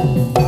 Oh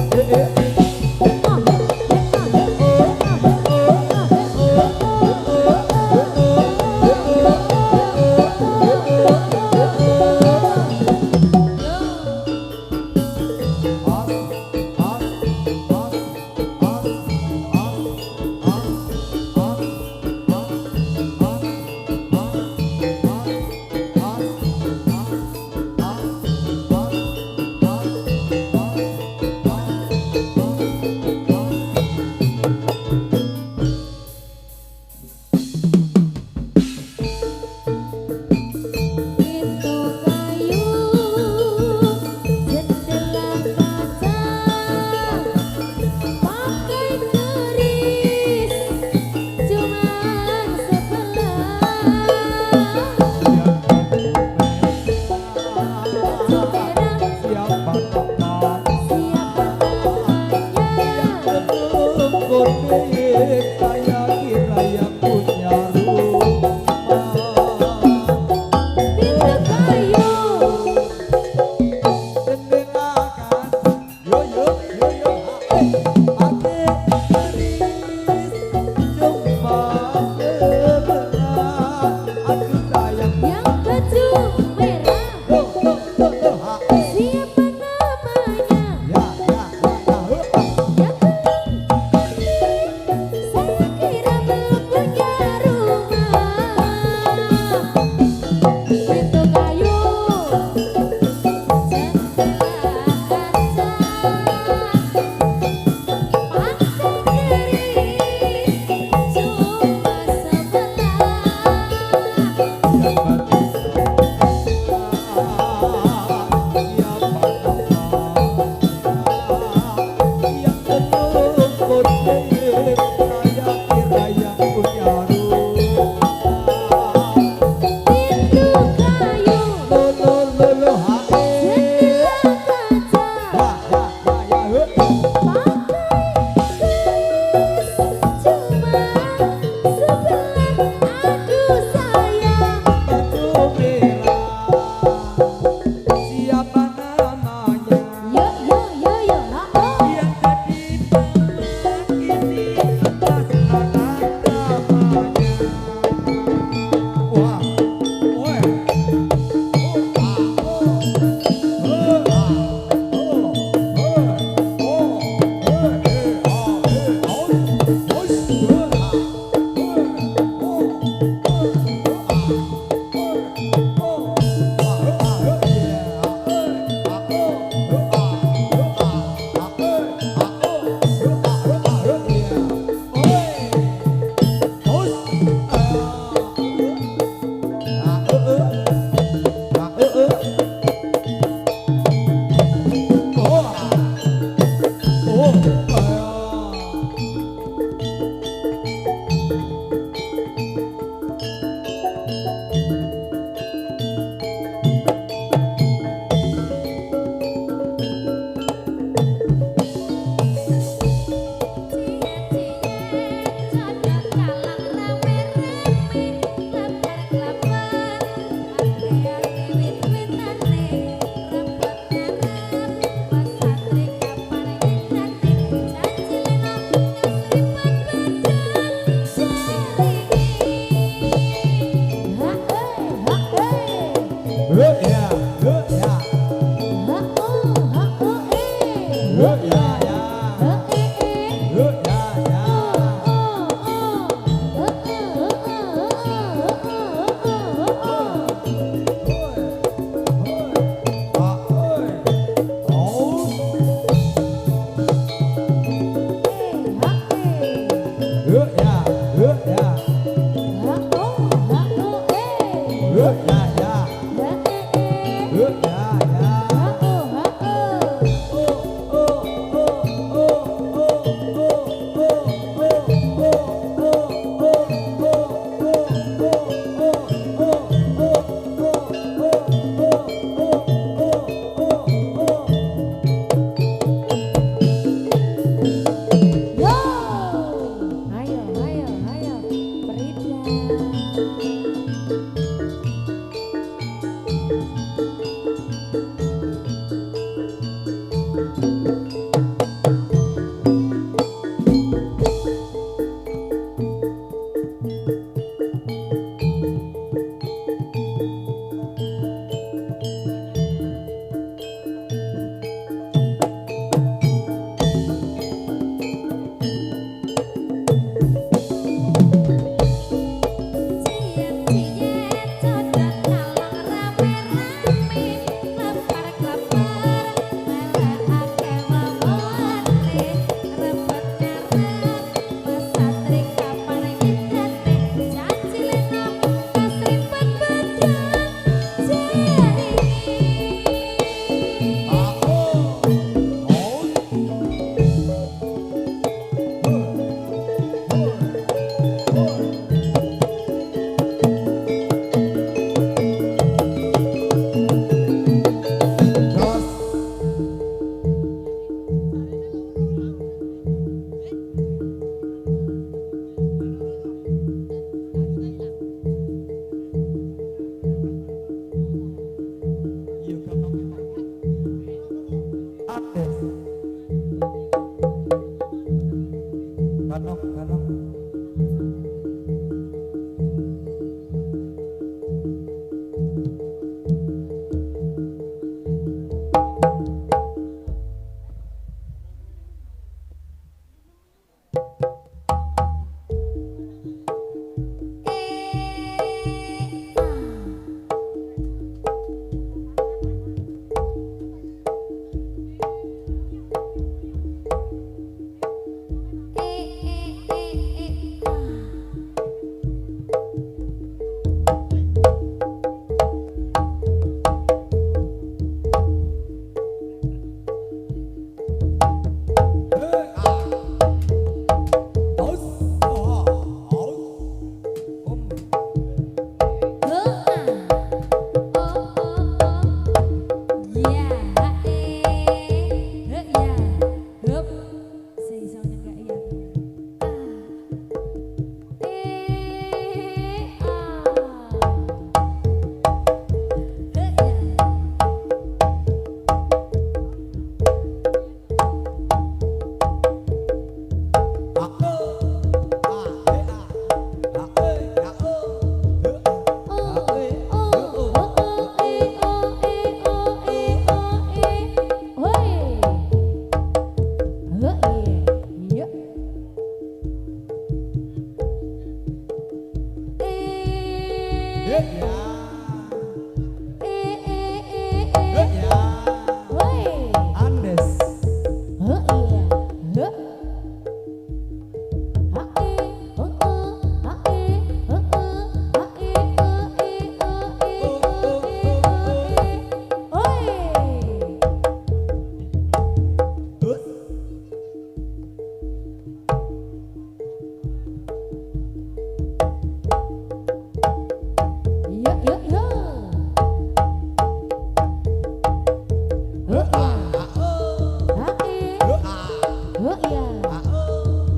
Oh iya.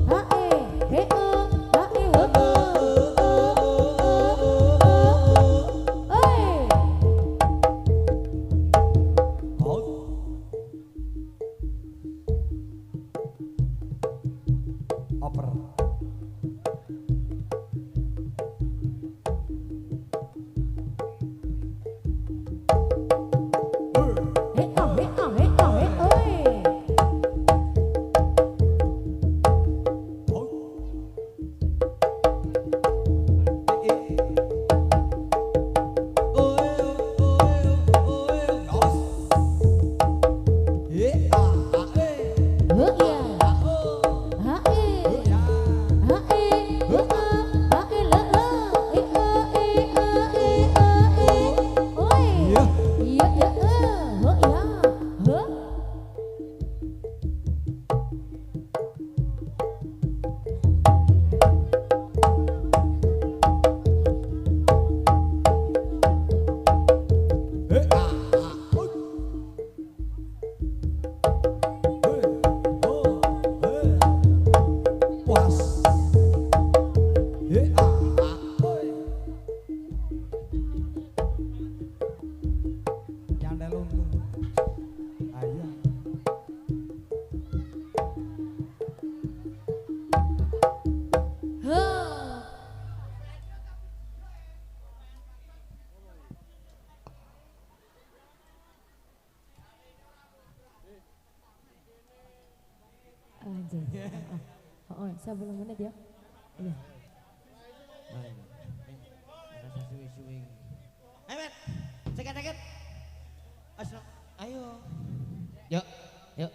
Hae, heo, hae, ho. Oi. Oper. Heo, heo, heo, heo, oi. Oh iya. Hae. Hae, heo, hae, le, oi. Iya, iya, ho ya. Ho. Ho. Anjir. Oh, sebelum menit ya. Iya. Ayo. Yuk, yuk.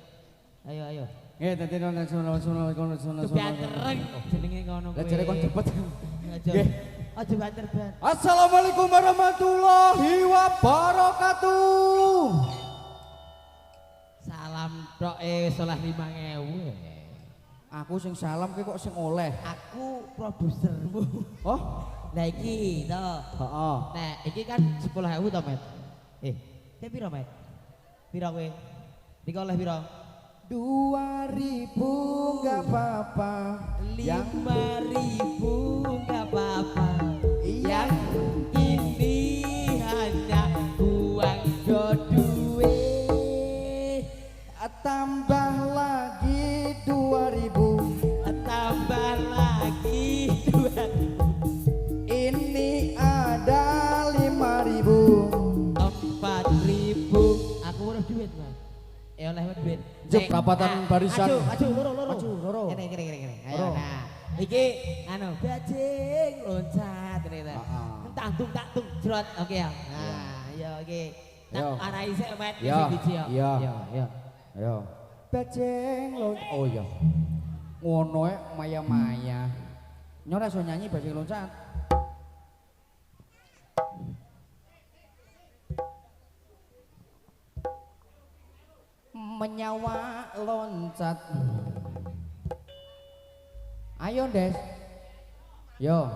Ayo, ayo. Dadi nasional Kebantereng jenenge ngono kuwi. Lah jare kon cepet. Aja. Aja banter-banter. Assalamualaikum warahmatullahi wabarakatuh. Salam tok wis oleh 5.000. Aku sing salam ki kok sing oleh. Aku produsermu. Oh, Lah iki to. heeh. Nah, iki kan 10.000 to, Met. Ki piro, Met? Piro kowe? Iki oleh piro? 2000 enggak apa-apa. 5.000 enggak apa-apa. Iya. Yang ini hanya uang duit. Tambah lagi 2000. Tambah lagi 2.000. Ini ada 5000. 4.000. Aku ora duit, Mas. Oleh duit. Juk rapatan barisan. Aju loro. Loro. Kene. Ayo Loro. nah. Iki anu bajing loncat ternyata. Tangtung jrot. Oke ya. Nah, ya oke. Yo. Tak arai sik, Met. Ya. Sing biji ya. Iya. Ya. Ayo. Bajeng loncat. Oh iya. Ngono e maya-maya. Nyora iso nyanyi bajeng loncat. Menyawa loncat. Ayo, Des. Yo.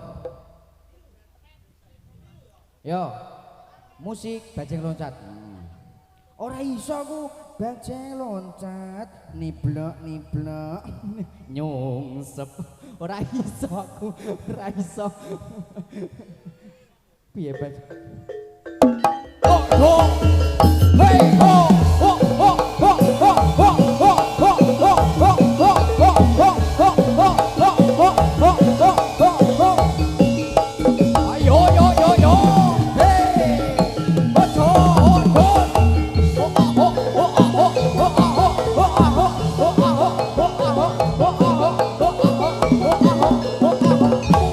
Musik bajeng loncat. Ora iso aku bajeng loncat, niblek nyungsep. Ora iso aku, ora iso. Piye bajeng? Oh, oh. Hey, oh. Oh, oh, oh, oh, oh, oh, oh, oh, oh, oh, oh, oh. Ayo, yo, yo, yo. Hey. Ojo, ojo.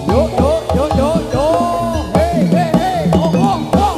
Yo, yo, yo, yo, yo. Hey, hey, hey. Oh, oh, oh.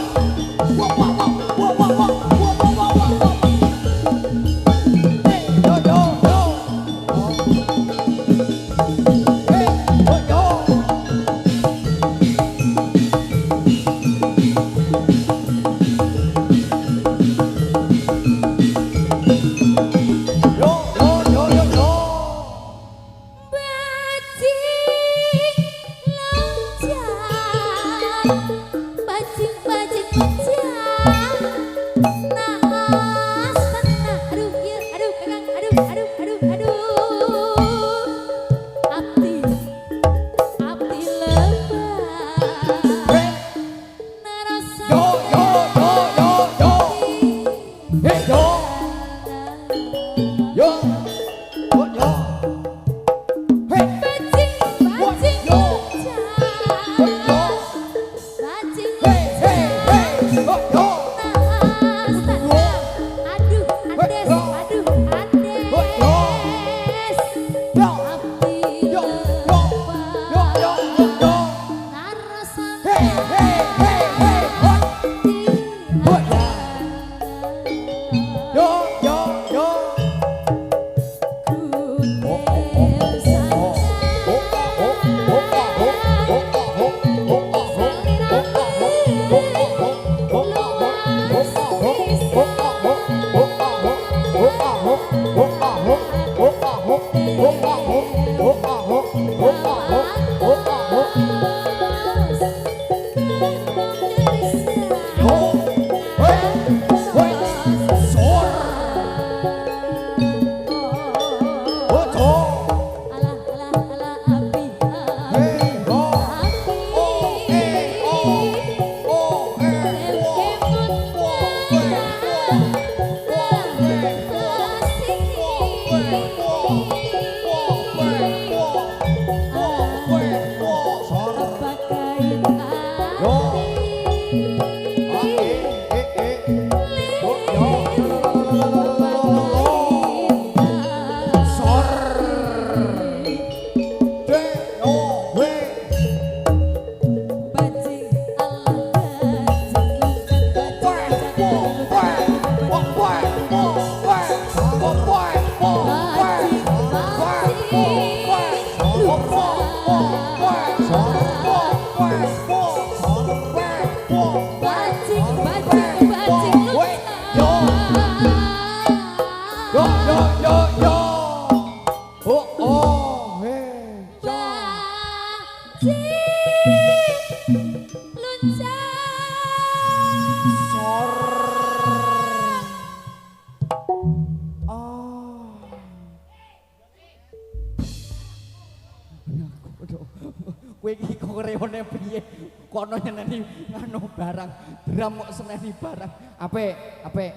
Kowe iki kok reone piye? Kono nyeneni anu barang, drum kok seneni barang. Apik, apik.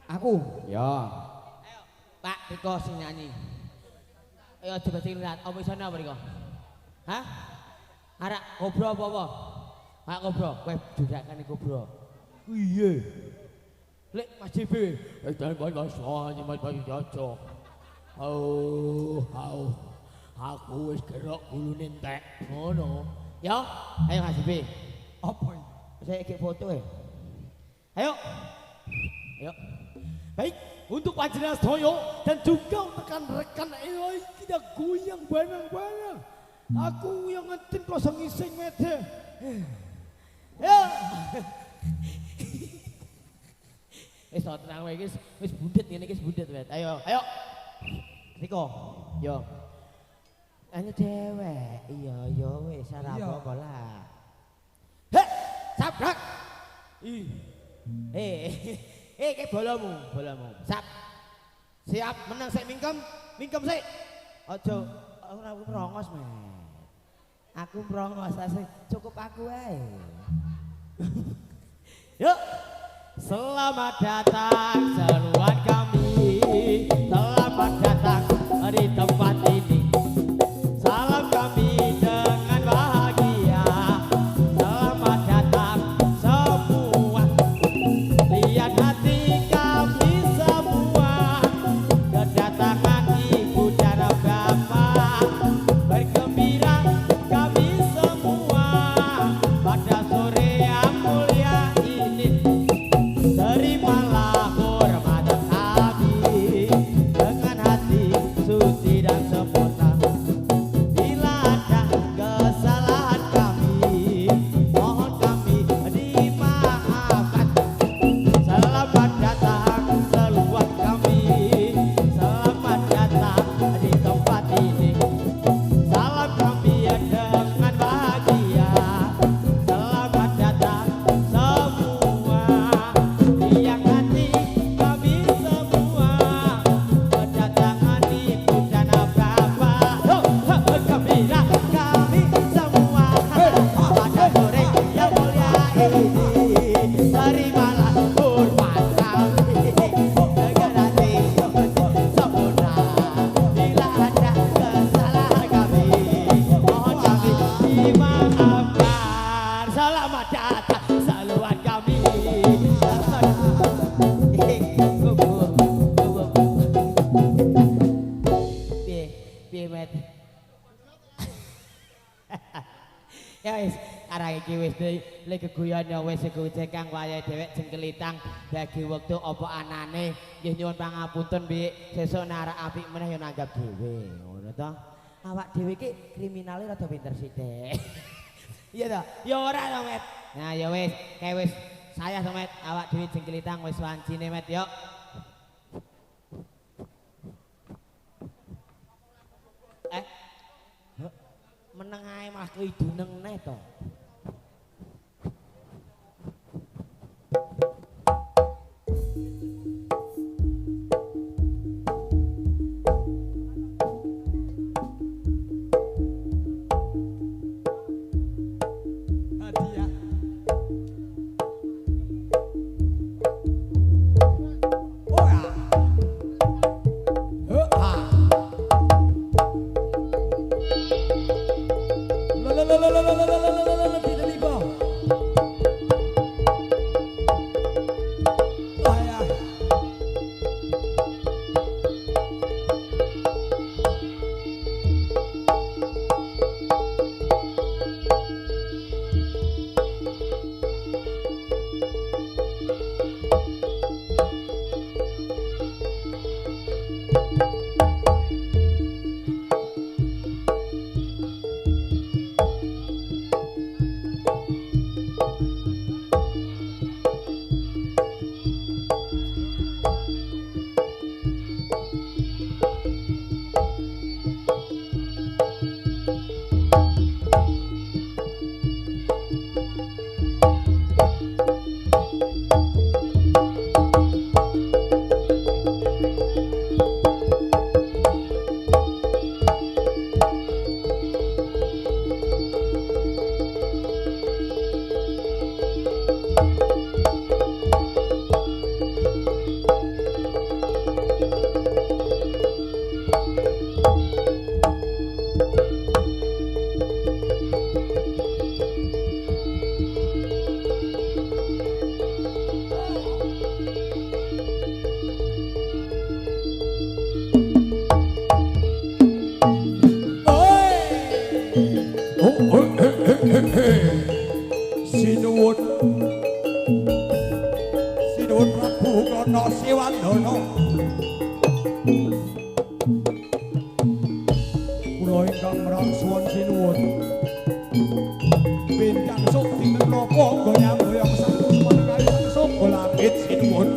Aku, ya. Ayo, Pak Riko sing nyanyi. Ayo aja basi lihat, apa isane apa Riko? Hah? Arak kobro apa? Pak kobro, kowe durakane kobro. Iya. Lek Mas JB, dan Mas Jojo. Aku wis gerok gulune entek. Ngono. Ya, ayo Mas JB. Apa ini? Saya iki foto ya. Ayo. Ayo. Baik, untuk panjenengan sedaya dan juga rekan-rekan kita goyang bareng-bareng. Aku yang ngenten kosong ngising mede. Ya. Tenang wae guys, wis bundet ngene iki bundet wet. Ayo, ayo. Riko, yo. Ane dewek, iya wis ora apa-apa lah. Heh, sabrak. Ke bolamu. Sap. Siap menang sik mingkem sik. Aja ora merongos, men. Aku merongos asih cukup aku wae. Yuk. Selamat datang seruan kami. Selamat datang di tempat ini. Salam kami dengan bahagia. Selamat datang semua. Lihat hati kami semua. Kedatangan ibu dan bapak. Bergembira kami semua. Pada sore yang mulia ini. Terimalah hormat kami dengan hati suci dan sempurna. Bila ada kesalahan kami, mohon kami dimaafkan. Selamat datang seluas kami. Selamat datang di tempat ini. Salam kami dengan bahagia. Selamat datang semua. Yang hati kami semua. Kedatangan ibu dan bapak. Gembira kami semua. Pada sore yang mulia ini. Terimalah hormat kami dengan hati sempurna. Bila ada kesalahan kami, mohon kami dimaafkan. Selamat datang seluan kami. Piye met. Ya wis, arang iki wis le geguyon ya wis iku kang wayahe dhewek jengkelitang bagi wektu apa anane nggih nyuwun pangapunten Mbik sesuk nek arek apik meneh ya nanggap dhewe ngono to. Awak dhewe iki kriminale rada pinter sithik. Iya to? Ya ora to met. Nah ya wis, kae wis saya to met awak dhewe jengkelitang wis wancine met yo. aku iduneng neh to. Hadiah. Oh ya. Ha. Tidak liba. Oh ya. Sinuwun Prabu Kono Siwandono. Kula ingkang mrangsuwun sinuwun. Bintang sukti menapa goyang goyang satu semangai langsung langit sinuwun.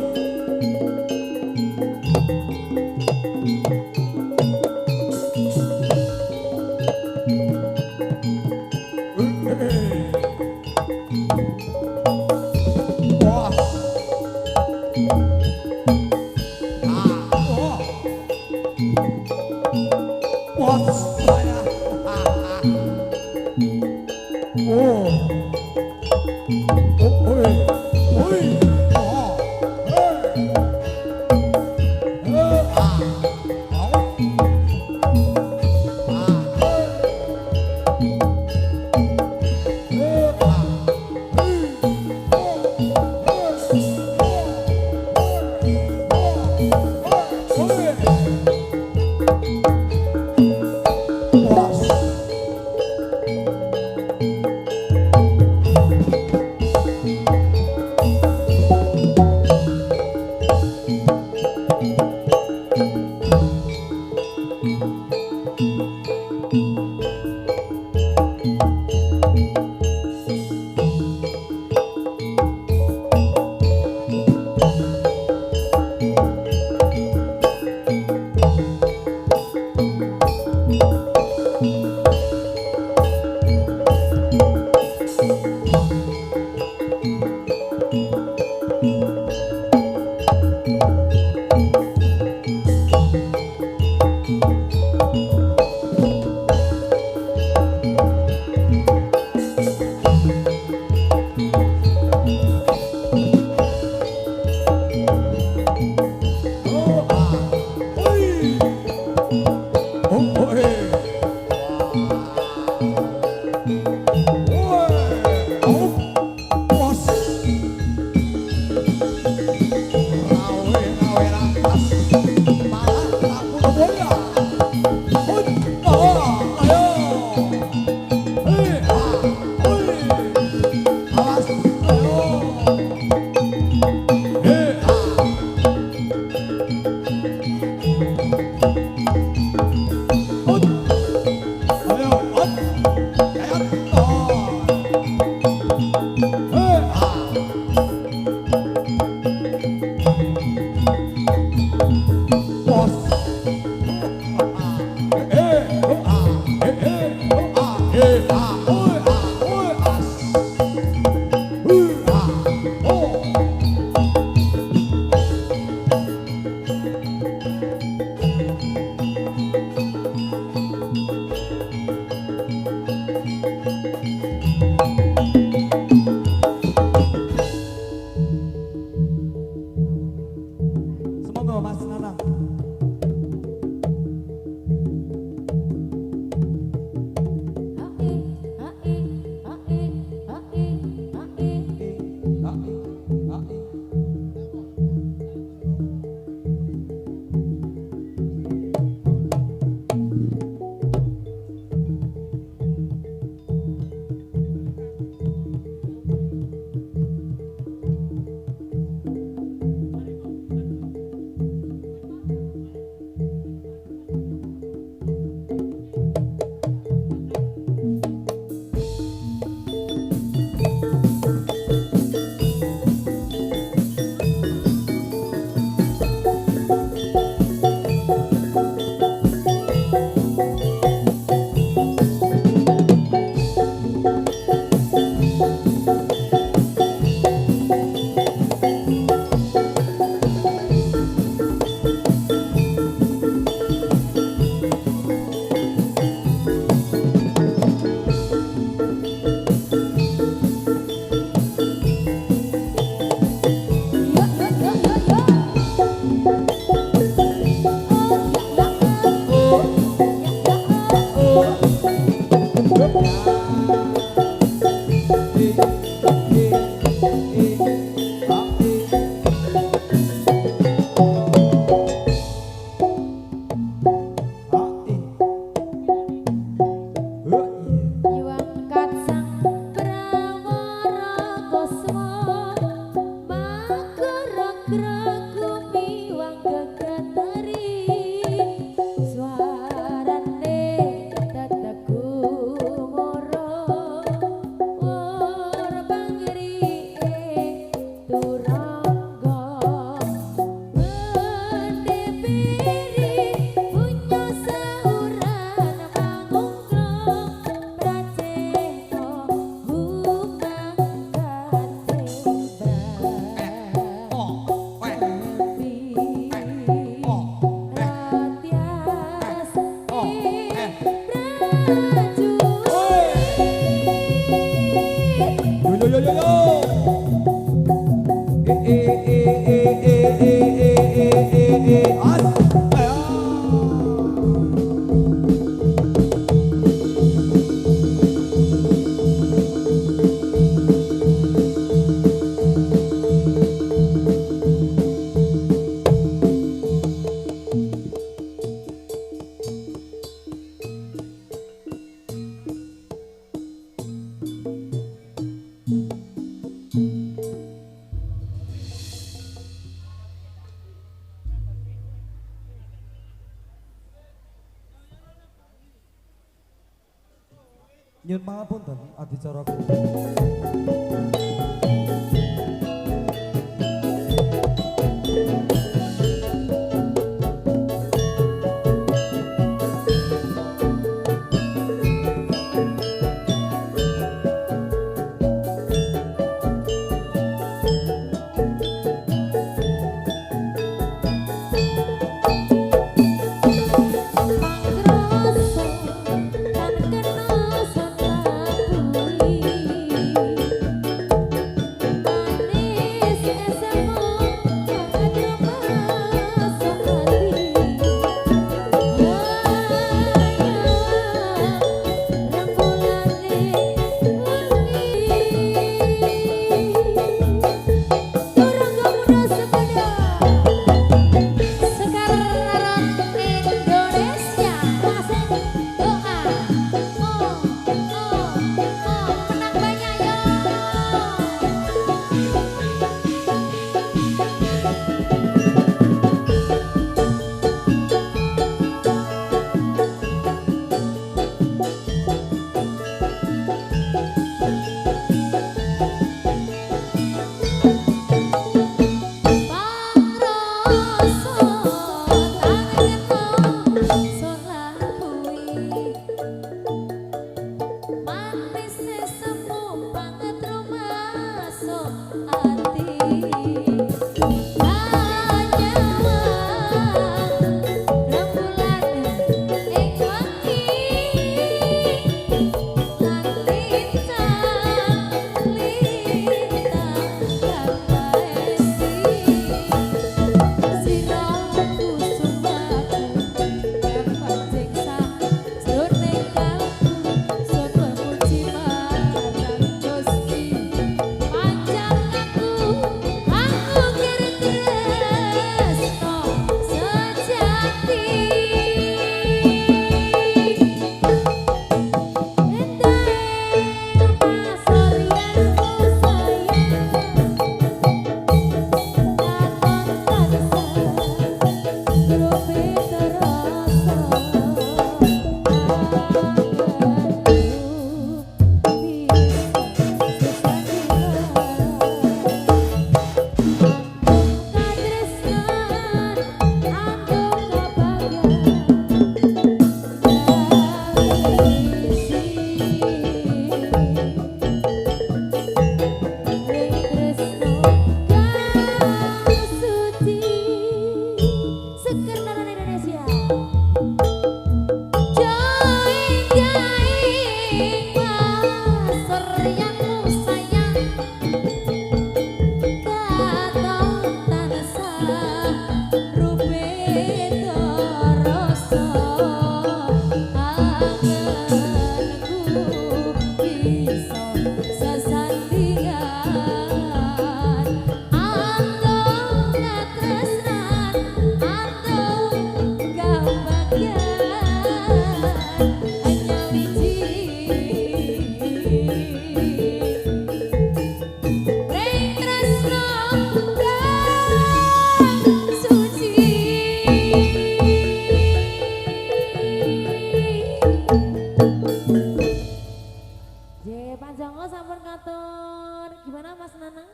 Yuangkat sang prawara kosmo makara-kara kumiwang gegatari suarane tetep gumoro war banggri turangga mendepiri punya sauran mangungkrong praceto hubang Yo yo yo yo yo. As. Nyun pangapunten adicara Mangkrasa kan kena sanapuri matur. Gimana Mas Nanang?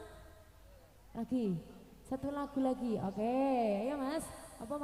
Lagi. Satu lagu lagi. Oke, ayo Mas. Apa